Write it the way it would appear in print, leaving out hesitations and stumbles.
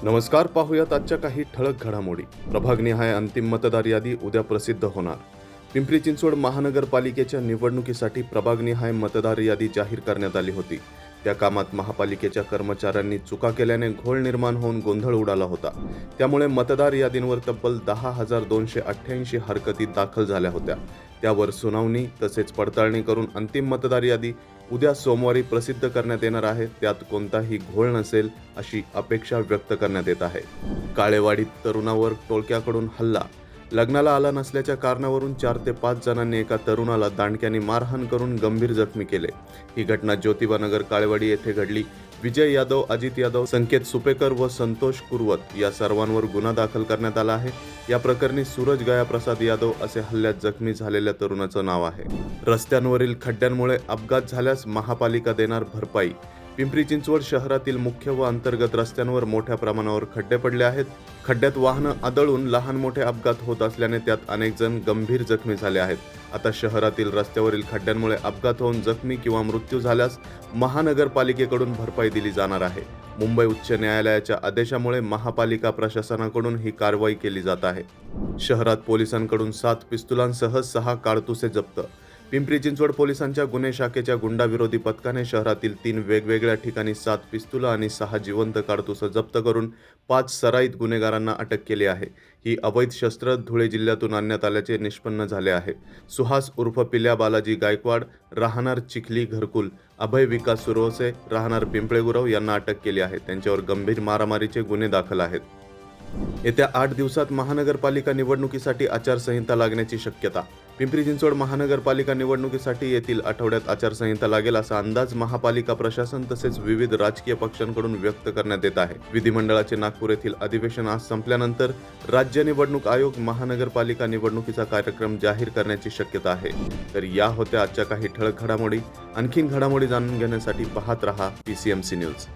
नमस्कार, पाहूयात आजच्या काही ठळक घडामोडी. प्रभागनिहाय अंतिम मतदार यादी उद्या प्रसिद्ध होणार. पिंपरी चिंचवड महानगरपालिकेच्या निवडणुकीसाठी प्रभागनिहाय मतदार यादी जाहीर करण्यात आली होती. त्या कामात महापालिकेच्या कर्मचाऱ्यांनी चुका केल्याने घोळ निर्माण होऊन गोंधळ उडाला होता. त्यामुळे मतदार यादींवर तब्बल 10,288 हरकती दाखल झाल्या होत्या. त्यावर सुनावणी तसेच पडताळणी करून अंतिम मतदार यादी उद्या सोमवारी प्रसिद्ध करण्यात येणार आहे. त्यात कोणताही घोळ नसेल अशी अपेक्षा व्यक्त करण्यात येत आहे. काळेवाडीत तरुणावर टोळक्याकडून हल्ला. लग्नाला आला नसल्याच्या कारणावरून 4 ते 5 जणांनी एका तरुणाला दांडक्याने मारहाण करून गंभीर जखमी केले. ही घटना ज्योतिबानगर काळेवाडी येथे घडली. विजय यादव, अजित यादव, संकेत सुपेकर व संतोष कुरवत या सर्वांवर गुन्हा दाखल करण्यात आला आहे. या प्रकरणी सूरज गयाप्रसाद यादव असे हल्ल्यात जखमी झालेल्या तरुणाचं नाव आहे. रस्त्यांवरील खड्ड्यांमुळे अपघात झाल्यास महापालिका देणार भरपाई. पिंपरी चिंचवड शहरातील मुख्य व अंतर्गत रस्त्यांवर मोठ्या प्रमाणावर खड्डे पडले आहेत. खड्ड्यात वाहनं आदळून लहान मोठे अपघात होत असल्याने त्यात अनेक जण गंभीर जखमी झाले आहेत. आता शहरातील रस्त्यावरील खड्ड्यांमुळे अपघात होऊन जखमी किंवा मृत्यू झाल्यास महानगरपालिकेकडून भरपाई दिली जाणार आहे. मुंबई उच्च न्यायालयाच्या आदेशामुळे महापालिका प्रशासनाकडून ही कारवाई केली जात आहे. शहरात पोलिसांकडून 7 पिस्तुलांसह 6 काडतुसे जप्त. पिंपरी चिंचवड पोलिसांच्या गुन्हे शाखेच्या गुंडाविरोधी पथकाने शहरातील 3 वेगवेगळ्या ठिकाणी 7 पिस्तुलं आणि 6 जिवंत काडतुसं जप्त करून 5 सराईत गुन्हेगारांना अटक केली आहे. ही अवैध शस्त्र धुळे जिल्ह्यातून आणण्यात आल्याचे निष्पन्न झाले आहे. सुहास उर्फ पिल्या बालाजी गायकवाड, राहणार चिखली घरकुल, अभय विकास सुरवसे, राहणार पिंपळेगुरव यांना अटक केली आहे. त्यांच्यावर गंभीर मारामारीचे गुन्हे दाखल आहेत. येत्या 8 दिवसात महानगरपालिका निवडणुकीसाठी आचारसंहिता लागण्याची शक्यता. पिंपरी चिंचवड महानगरपालिका निवडणुकीसाठी येथील आठवड्यात आचारसंहिता लागेल असा अंदाज महापालिका प्रशासन तसेच विविध राजकीय पक्षांकडून व्यक्त करण्यात येत आहे. विधिमंडळाचे नागपूर येथील अधिवेशन आज संपल्यानंतर राज्य निवडणूक आयोग महानगरपालिका निवडणुकीचा कार्यक्रम जाहीर करण्याची शक्यता आहे. तर या होत्या आजच्या काही ठळक घडामोडी. आणखीन घडामोडी जाणून घेण्यासाठी पाहत रहा PCMC न्यूज.